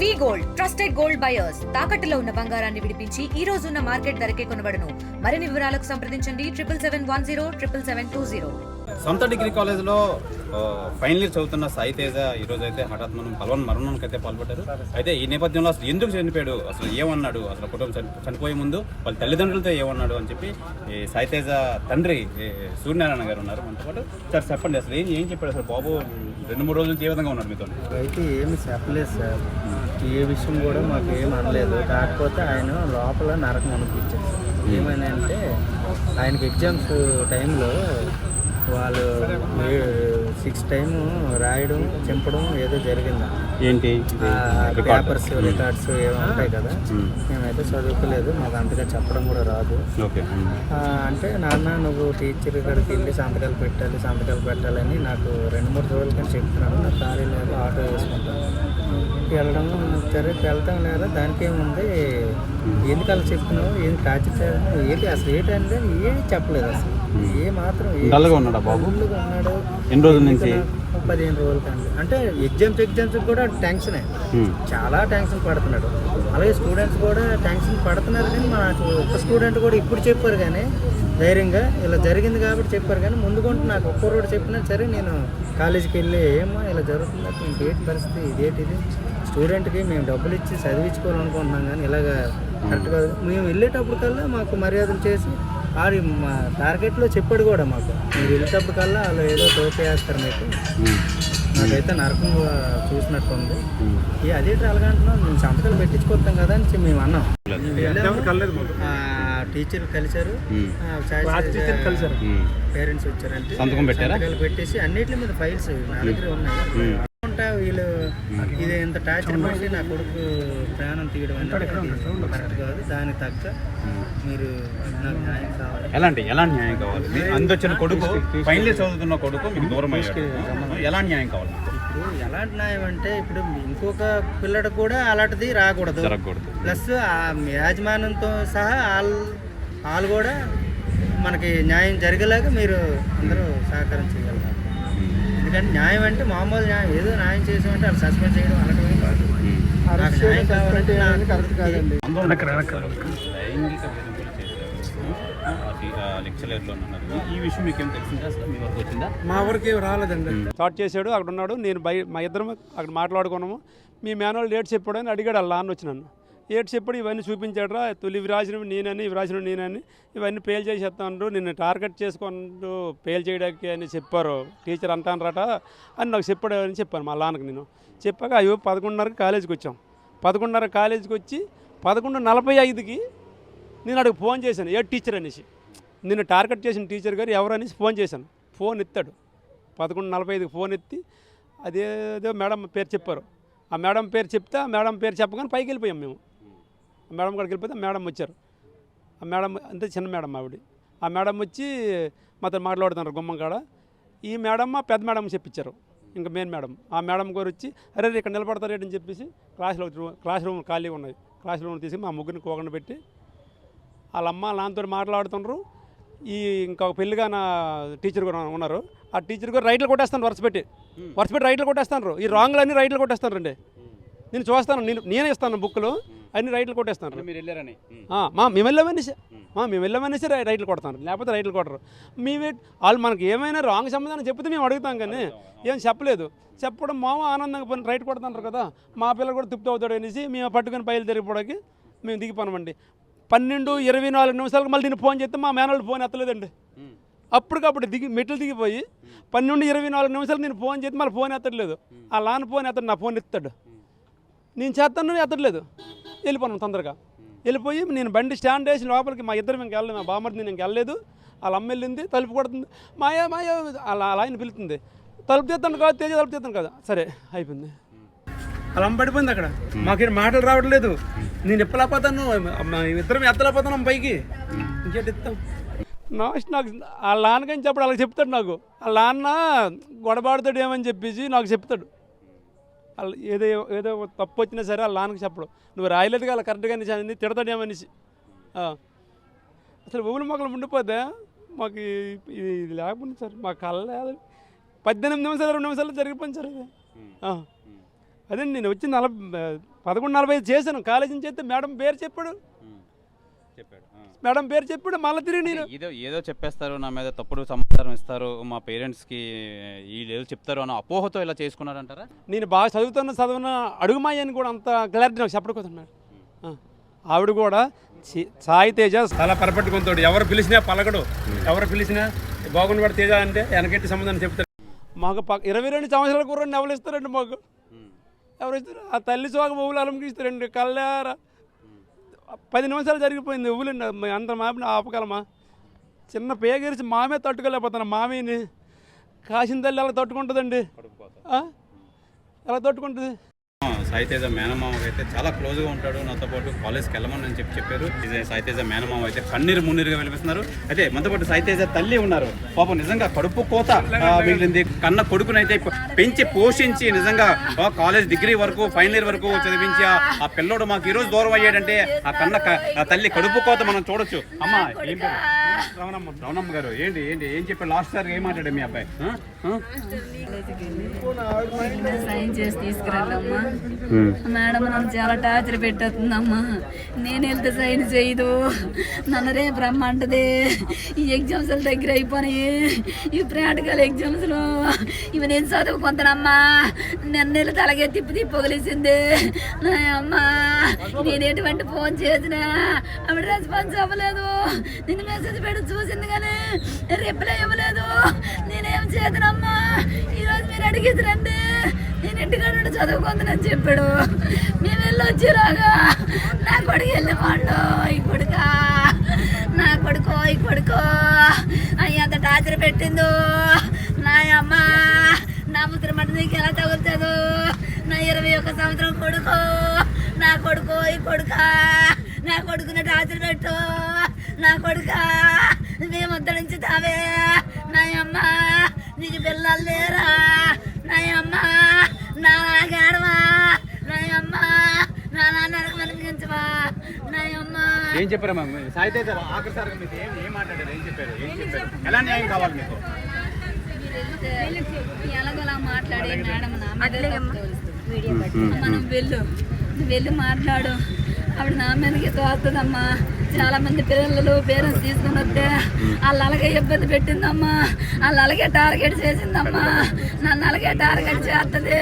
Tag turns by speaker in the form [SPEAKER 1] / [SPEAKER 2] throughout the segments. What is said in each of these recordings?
[SPEAKER 1] వి gold trusted gold buyers తాకట్టులో ఉన్న బంగారాన్ని విడిపించి ఈ రోజు ఉన్న మార్కెట్ ధరకే కొనబడును. మరిన్ని వివరాలకు సంప్రదించండి 7771077720.
[SPEAKER 2] సొంత డిగ్రీ కాలేజ్లో ఫైనల్ ఇయర్ చదువుతున్న సాయి తేజ ఈరోజు అయితే హఠాత్ మరణానికి అయితే పాల్పడ్డారు. అయితే ఈ నేపథ్యంలో అసలు ఎందుకు చనిపోయాడు, అసలు ఏమన్నాడు, అసలు కుటుంబం చనిపోయే ముందు వాళ్ళ తల్లిదండ్రులతో ఏమన్నాడు అని చెప్పి ఈ సాయి తేజ తండ్రి సూర్యనారాయణ గారు ఉన్నారు మనతో పాటు. సార్ చెప్పండి, అసలు ఏం చెప్పాడు, అసలు బాబు 2-3 రోజుల నుంచి ఏ విధంగా ఉన్నాడు మీతో?
[SPEAKER 3] అయితే ఏమి చెప్పలేదు సార్, ఏ విషయం కూడా మాకు ఏం అనలేదు. కాకపోతే ఆయన లోపల నరకం అనిపించారు సార్. ఏమైనా అంటే ఆయనకి ఎగ్జామ్స్ టైంలో వాళ్ళు 6 టైము రాయడం చింపడం ఏదో జరిగిందా,
[SPEAKER 2] ఏంటి
[SPEAKER 3] పేపర్స్ రికార్డ్స్ ఏమో ఉంటాయి కదా, మేమైతే చదువుకోలేదు, మాకు అంతగా చెప్పడం కూడా రాదు. అంటే నాన్న నువ్వు టీచర్ కాడికి వెళ్ళి సంతకాలు పెట్టాలని నాకు 2-3 రోజుల కానీ చెప్తున్నాను. నాకు ఖాళీ లేదు, ఆటో వేసుకుంటాను, వెళ్ళడం సరే వెళ్తాం లేదా, దానికి ఏముంది, ఎందుకు అలా చెప్తున్నావు, ఏం టార్చర్ చేస్తున్నావు, ఏంటి అసలు ఏంటంటే ఏం చెప్పలేదు అసలు. ఏ మాత్రం
[SPEAKER 2] ఉన్నాడా బాబు?
[SPEAKER 3] ఉన్నాడు.
[SPEAKER 2] ఎన్ని రోజుల నుంచి?
[SPEAKER 3] 15 రోజుల కండి. అంటే ఎగ్జామ్స్ కూడా టెన్షనే, చాలా టెన్షన్ పడుతున్నాడు. అలాగే స్టూడెంట్స్ కూడా టెన్షన్ పడుతున్నారు. కానీ నాకు ఒక్క స్టూడెంట్ కూడా ఇప్పుడు చెప్పారు, కానీ ధైర్యంగా ఇలా జరిగింది కాబట్టి చెప్పారు. కానీ ముందుకుంటే నాకు ఒక్కరోడు చెప్పినా సరే నేను కాలేజీకి వెళ్ళి ఏమో ఇలా జరుగుతుంది, ఇంకేంటి పరిస్థితి, ఇదేంటిది, స్టూడెంట్కి మేము డబ్బులు ఇచ్చి చదివించుకోవాలనుకుంటున్నాం, కానీ ఇలాగ కరెక్ట్ కాదు. మేము వెళ్ళేటప్పుడు కల్లా మాకు మర్యాదలు చేసి ఆడి మా టార్గెట్లో చెప్పాడు కూడా మాకు, మీరు వెళ్ళేటప్పుడు కల్లా వాళ్ళు ఏదో టోపీ వేస్తారు మీకు, నాకైతే నరకం చూసినట్టు ఉంది. అదే అలాగంటున్నాం, మేము సంతకాలు పెట్టించుకొస్తాం కదా అని మేము అన్నాం. టీచర్ కలిశారు, పేరెంట్స్ వచ్చారంటే సంతకాలు పెట్టేసి అన్నిటి మీద ఫైల్స్ నా దగ్గర ఉన్నాయి. వీళ్ళు ఇది ఎంత టార్చర్ పెట్టి నా కొడుకు ప్రాణం తీయడం అనేది కరెక్ట్ కాదు. దానికి తగ్గ మీరు నాకు న్యాయం కావాలి.
[SPEAKER 2] ఎలాంటి న్యాయం కావాలి? అందొచ్చిన కొడుకు ఫైనల్ చదువుతున్న కొడుకు మీకు దూరం అయ్యాడు, ఎలాంటి న్యాయం కావాలి?
[SPEAKER 3] ఇప్పుడు ఎలాంటి న్యాయం అంటే, ఇప్పుడు ఇంకొక పిల్లడు కూడా అలాంటిది రాకూడదు, ప్లస్ ఆ యాజమాన్యంతో సహా వాళ్ళు కూడా మనకి న్యాయం జరిగేలాగా మీరు అందరూ సహకారం చేయగలరు. ఎందుకంటే న్యాయం అంటే మామూలు న్యాయం, ఏదో న్యాయం చేసామంటే వాళ్ళు సస్పెండ్ చేయడం అలాంటివి కాదు. నాకు న్యాయం కావాలంటే కరెక్ట్ కాదండి.
[SPEAKER 2] ఈ విషయం మీకు ఏం తెలిసిందా, మీ వరకు వచ్చిందా?
[SPEAKER 4] మా వరకు ఏం రాలేదండి. స్టార్ట్ చేశాడు, అక్కడ ఉన్నాడు, నేను మా ఇద్దరం అక్కడ మాట్లాడుకున్నాము. మీ మేనోళ్ళు డేట్ చెప్పాడు అని అడిగాడు, వాళ్ళ నాన్న వచ్చి నన్ను ఏడు చెప్పాడు, ఇవన్నీ చూపించాడు రా, తొలి ఇవి రాసినవి నేనని, ఇవి రాసినవి నేనని, ఇవన్నీ ఫెయిల్ చేసేస్తాను, నిన్ను టార్గెట్ చేసుకుంటూ ఫెయిల్ చేయడానికి అని చెప్పారు, టీచర్ అంటానరట అని నాకు చెప్పాడు అని చెప్పాను మా నాన్నకి. నేను చెప్పాక అయ్యో 11:30కి కాలేజీకి వచ్చాం. 11:30 కాలేజీకి వచ్చి 11:45కి నేను అడిగి ఫోన్ చేశాను, ఏ టీచర్ అనేసి, నిన్ను టార్గెట్ చేసిన టీచర్ గారు ఎవరు అనేసి ఫోన్ చేశాను. ఫోన్ ఎత్తాడు. 11:45కి ఫోన్ ఎత్తి అదేదో మేడం పేరు చెప్పారు. ఆ మేడం పేరు చెప్తే ఆ మేడం పేరు చెప్పగానే పైకి వెళ్ళిపోయాం మేము. ఆ మేడం కాడికి వెళ్ళిపోతే మేడం వచ్చారు. ఆ మేడం అంతే చిన్న మేడం ఆవిడ. ఆ మేడం వచ్చి మాతో మాట్లాడుతున్నారు గుమ్మం కాడ. ఈ మేడం పెద్ద మేడం చెప్పించారు, ఇంకా మెయిన్ మేడం. ఆ మేడం గారు వచ్చి అరే ఇక్కడ నిలబడతారేటని చెప్పేసి క్లాస్ రూమ్ ఖాళీగా ఉన్నాయి, క్లాస్ రూమ్ తీసి మా ముగ్గురిని కోకుండా పెట్టి వాళ్ళమ్మ నాన్నతో మాట్లాడుతున్నారు. ఈ ఇంకొక పెళ్ళిగా నా టీచర్ కూడా ఉన్నారు. ఆ టీచర్ కూడా రైట్లు కొట్టేస్తాను, వరుస పెట్టి రైట్లు కొట్టేస్తాను. ఈ రాంగ్లు అన్ని రైట్లు కొట్టేస్తాను రండి, నేను చూస్తాను, నేనే ఇస్తాను బుక్లు అన్ని రైట్లు కొట్టేస్తాను.
[SPEAKER 2] మీరు వెళ్ళారని
[SPEAKER 4] మేము వెళ్ళమనేసి రైట్లు కొడతాను, లేకపోతే రైట్లు కొట్టరు. వాళ్ళు మనకి ఏమైనా రాంగ్ సమాధానం చెప్తే మేము అడుగుతాం, కానీ ఏం చెప్పలేదు. చెప్పడం మామ ఆనందంగా పని రైట్ కొడుతున్నారు కదా, మా పిల్లలు కూడా తృప్తి అవుతాడు అనేసి మేము పట్టుకుని బయలు తిరిగిపోవడానికి మేము దిగిపోనామండి. 12:24 నిమిషాలకు మళ్ళీ నేను ఫోన్ చేస్తే మా మేనోళ్ళు ఫోన్ ఎత్తలేదండి. అప్పటికప్పుడు మెట్లు దిగిపోయి 12:24 నిమిషాలు నేను ఫోన్ చేస్తే మళ్ళీ ఫోన్ ఎత్తట్లేదు. ఆ లాన్ ఫోన్ ఎత్తాడు, నా ఫోన్ ఎత్తాడు, నేను చేస్తాను ఎత్తట్లేదు. వెళ్ళిపోయాను తొందరగా. వెళ్ళిపోయి నేను బండి స్టాండ్ వేసి లోపలికి మా ఇద్దరు ఇంక వెళ్ళలేదు, మా బామ్మర్ది నేను ఇంక వెళ్ళలేదు. వాళ్ళ అమ్మ వెళ్ళింది, తలుపు కొడుతుంది, మాయా అలా ఆయన పిలుతుంది, తలుపు తీస్తాను కాదు, తేజ తలుపు తీస్తాను కదా, సరే అయిపోయింది. అలా అమ్మ పడిపోయింది అక్కడ. మాకేం మాటలు రావట్లేదు, నేను ఎప్పలేకపోతాను, ఇద్దరం ఎత్తలేకపోతాను పైకి, ఇంకేటి ఇస్తాం. నాకు వాళ్ళ నాన్నకని చెప్పడు, అలా చెప్తాడు నాకు. వాళ్ళ నాన్న గొడబాడుతాడు ఏమని చెప్పేసి నాకు చెప్తాడు. వాళ్ళు ఏదో తప్పు వచ్చినా సరే వాళ్ళ నాన్నకి చెప్పడు, నువ్వు రాయలేదు కదా కరెక్ట్గా అని తిడతాడేమనేసి. అసలు ఊళ్ళో మొక్కలు ఉండిపోతే మాకు ఇది లేకపోయింది సార్. మా కళ్ళ 18 నిమిషాలు 2 నిమిషాలు జరిగిపోయింది సార్. ఇది అదే నేను వచ్చి 11:45 చేశాను. కాలేజీ నుంచి అయితే మేడం పేరు చెప్పాడు, మేడం పేరు చెప్పాడు. మళ్ళీ తిరిగి నేను
[SPEAKER 2] ఏదో చెప్పేస్తారు, నా మీద తప్పుడు సమాచారం ఇస్తారు, మా పేరెంట్స్కి వీళ్ళు చెప్తారు అన్న అపోహతో ఇలా చేసుకున్నారంటారా?
[SPEAKER 4] నేను బాగా చదువుతున్న అడుగుమాయి అని కూడా అంత క్లారిటీ నాకు చెప్పడం కోసం మేడం. ఆవిడ కూడా సాయి తేజ చాలా పరపట్టుకుంటాడు. ఎవరు పిలిచినా పలకడు, ఎవరు పిలిచినా బాగుండబడి తేజ అంటే వెనకెట్టి సంబంధం చెప్తాడు. మాకు 22 సంవత్సరాల కూరని ఎవరు ఇస్తారండి? మాకు ఎవరు ఇస్తారు? ఆ తల్లి సోగ ఊళ్ళు అలంకి ఇస్తారండి. కళ్ళారా 10 నిమిషాలు జరిగిపోయింది. ఊళ్ళండి అంత మాపిన ఆపగలమా? చిన్న పేగరిచి మామే తట్టుకోలేకపోతున్నా. మామీని కాసిన తల్లి ఎలా తట్టుకుంటుందండి? ఎలా తట్టుకుంటుంది?
[SPEAKER 2] సాయితేజ మేనమామ అయితే చాలా క్లోజ్గా ఉంటాడు, నాతో పాటు కాలేజ్కి వెళ్ళమని అని చెప్పారు. సాయితేజ మేనమామ అయితే కన్నీరు మున్నీరుగా వెలిపిస్తున్నారు. అయితే మనతో పాటు సాయితేజ తల్లి ఉన్నారు. పాపం నిజంగా కడుపు కోత మిగిలింది. కన్న కొడుకునైతే పెంచి పోషించి నిజంగా కాలేజ్ డిగ్రీ వరకు ఫైనల్ ఇయర్ వరకు చదివించి ఆ పిల్లోడు మాకు ఈరోజు దూరం అయ్యాడంటే ఆ తల్లి కడుపు కోత మనం చూడొచ్చు. అమ్మ ఏం పేరు? రవణమ్మ గారు. ఏంటి ఏంటి ఏం చెప్పారు లాస్ట్ సార్? ఏం మాట్లాడారు మీ అబ్బాయి?
[SPEAKER 5] సైన్ చేసి తీసుకురామ్మా. మేడం నన్ను చాలా టార్చర్ పెట్టేస్తుందమ్మా. నేను వెళ్తే సైన్ చేయదు, నన్ను రేపు రమ్మంటది. ఈ ఎగ్జామ్స్ దగ్గర అయిపోయినాయి, ఈ ప్రాక్టికల్ ఎగ్జామ్స్లో ఇవి నేను చదువుకుంటానమ్మా. నిన్న తలగే తిప్పి వదిలేసింది నా అమ్మ. నేను ఎటువంటి ఫోన్ చేసినా ఆవిడ రెస్పాన్స్ అవ్వలేదు. నేను మెసేజ్ పెట్టి చూసింది కానీ రిప్లై ఇవ్వలేదు. నేనేం చేతనమ్మా? ఈరోజు మీరు అడిగేది రండి, నేను ఇంటికాడ నుండి చదువుకుందని చెప్పాడు. మేము వెళ్ళి వచ్చేలాగా నా కొడుకు వెళ్ళి పండు. ఈ కొడుక నా కొడుకో ఈ కొడుకో అయ్యంత టార్చర్ పెట్టిందో నా అమ్మ. నా ముద్ర మట్టి నీకు ఎలా తగులుతుందో? నా 21 సంవత్సరం కొడుకో నా కొడుకో ఈ కొడుక నా కొడుకుని టార్చర్ పెట్టు. నా కొడుక మేము నుంచి తావే నా అమ్మ. నీకు పిల్లలు లేరా నా అమ్మ? నా నాగేడవా నా అమ్మ? నా నాన్నకు మనిపించవా నా అమ్మ?
[SPEAKER 2] ఏం చెప్పారమ్మా సాయితేజ ఆఖరిసారిగా మీకు ఏం మాట్లాడారు? ఏం చెప్పారు? ఎలా న్యాయం కావాలి మీకు?
[SPEAKER 5] ఎలాగోలా మాట్లాడే మేడం నా మీద మనం వెళ్ళి మాట్లాడు. ఆవిడ నా మీదకి తోస్తుందమ్మా. చాలా మంది పిల్లలు పేరెంట్స్ తీసుకుని వస్తే వాళ్ళు అలాగే ఇబ్బంది పెట్టిందమ్మా. వాళ్ళు అలాగే టార్గెట్ చేసిందమ్మా. నన్ను అలాగే టార్గెట్ చేస్తుంది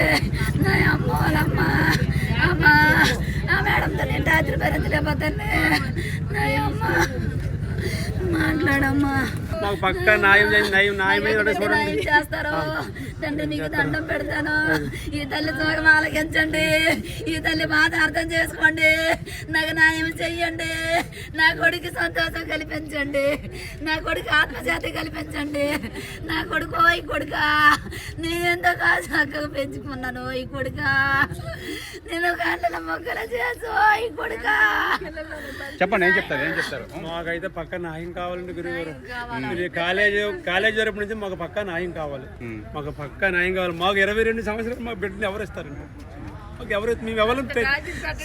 [SPEAKER 5] నా అమ్మోలమ్మా. అమ్మా ఆ మేడంతో నేను టార్చర్ భరించలేకపోతాను నా అమ్మ. మాట్లాడమ్మా.
[SPEAKER 4] మాకు పక్క న్యాయం
[SPEAKER 5] చేస్తారో తండ్రి మీకు దండం పెడతాను. ఈ తల్లి సోగం ఆలకించండి, ఈ తల్లి బాధ అర్థం చేసుకోండి, నాకు న్యాయం చెయ్యండి. నా కొడుకు సంతోషం కల్పించండి, నా కొడుకు ఆత్మశాంతి కల్పించండి. నా కొడుకు ఈ కొడుక నేను ఎంతో చక్కగా పెంచుకున్నాను. ఈ కొడుక నేను గంటల మొక్కలు చేసు. ఈ కొడుక
[SPEAKER 2] చెప్పండి ఏం చెప్తారు?
[SPEAKER 4] మాకైతే పక్క న్యాయం కావాలండి గురుగారు. కాలేజ్ వరకు నుంచి మాకు పక్కా న్యాయం కావాలి. మాకు పక్కా న్యాయం కావాలి. మాకు 22 సంవత్సరాలు మాకు బిడ్డలు ఎవరు ఇస్తారండి? మాకు ఎవరు? మేము ఎవరిని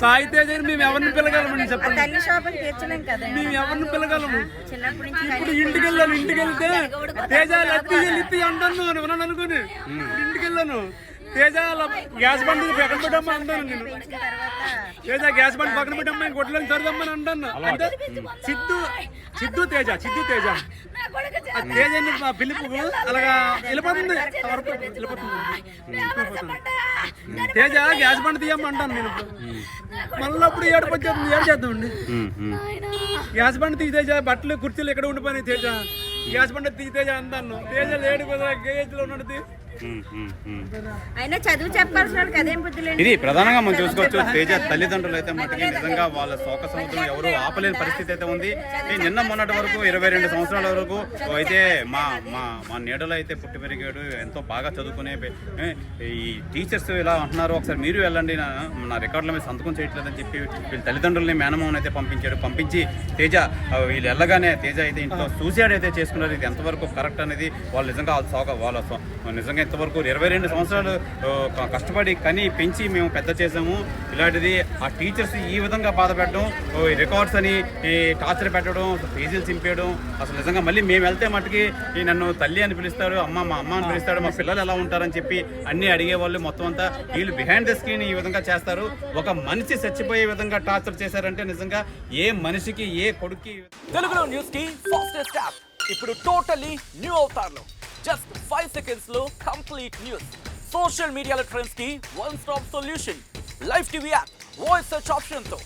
[SPEAKER 4] సాయితేజ మేము ఎవరిని పిల్లగలమండి చెప్పండి? మేము ఎవరిని పిల్లగలము? ఇప్పుడు ఇంటికి వెళ్తే తేజ ఎత్తి అంటాను విన్నాను అనుకుని ఇంటికి వెళ్ళాను. తేజ గ్యాస్ బండి పక్కన పెట్టమ్మా అంటాను. నేను తేజ గ్యాస్ బండి పక్కన పెట్టమ్మా గొడ్లను తరదమ్మని అంటాను. అంటే సిద్ధు తేజ తేజని పిలుపు అలాగా వెళ్ళిపోతుంది. తేజ గ్యాస్ బండి తీయమ్మ అంటాను నేను. మళ్ళీ అప్పుడు ఏడు చేద్దామండి. గ్యాస్ బండి తీసేజ బట్టలు కుర్చీలు ఎక్కడ ఉండిపోయినాయి. తేజ గ్యాస్ బండి తీసేజ అంటాను. తేజ లేడు కదా గేజ్లో ఉన్నది.
[SPEAKER 5] అయినా చదువు చెప్పాల్సిన కదేం బుద్ధి.
[SPEAKER 2] ఇది ప్రధానంగా మనం చూసుకోవచ్చు. తేజ తల్లిదండ్రులు అయితే మటుకి నిజంగా వాళ్ళ శోక సముద్రం ఎవరు ఆపలేని పరిస్థితి అయితే ఉంది. నిన్న మొన్నటి వరకు 22 సంవత్సరాల వరకు అయితే మా నీడలో అయితే పుట్టి పెరిగాడు. ఎంతో బాగా చదువుకునే ఈ టీచర్స్ ఇలా అంటున్నారు. ఒకసారి మీరు వెళ్ళండి, నా రికార్డుల మీద సంతకం చేయట్లేదని చెప్పి వీళ్ళ తల్లిదండ్రులని మేనమామని అయితే పంపించి తేజ వీళ్ళు వెళ్ళగానే తేజ అయితే ఇంట్లో సూసైడ్ అయితే చేసుకున్నారు. ఇది ఎంతవరకు కరెక్ట్ అనేది వాళ్ళు నిజంగా వాళ్ళ నిజంగా ఇంతవరకు 22 సంవత్సరాలు కష్టపడి కని పెంచి మేము పెద్ద చేసాము. ఇలాంటిది ఆ టీచర్స్ ఈ విధంగా బాధ పెట్టడం, రికార్డ్స్ అని టార్చర్ పెట్టడం, ఫీజులు చింపేయడం. అసలు నిజంగా మళ్ళీ మేము వెళ్తే మట్టుకి నన్ను తల్లి అని పిలుస్తాడు, మా అమ్మ అని పిలుస్తాడు, మా పిల్లలు ఎలా ఉంటారని చెప్పి అన్నీ అడిగేవాళ్ళు. మొత్తం అంతా వీళ్ళు బిహైండ్ ద స్క్రీన్ ఈ విధంగా చేస్తారు. ఒక మనిషి చచ్చిపోయే విధంగా టార్చర్ చేశారంటే నిజంగా ఏ మనిషికి ఏ కొడుక్కి.
[SPEAKER 6] తెలుగులో న్యూస్ కి ఫాస్టెస్ట్ యాప్ ఇప్పుడు టోటల్లీ న్యూ అవతార్లో జస్ట్ 5 seconds లో కంప్లీట్ న్యూస్. సోషల్ మీడియాలో ట్రెండ్స్ కి one stop solution. Live TV app voice search option తో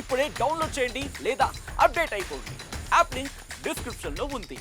[SPEAKER 6] ఇప్పుడే డౌన్లోడ్ చేయండి లేదా అప్డేట్ అయిపోండి. యాప్ లింక్ డిస్క్రిప్షన్ లో ఉంది.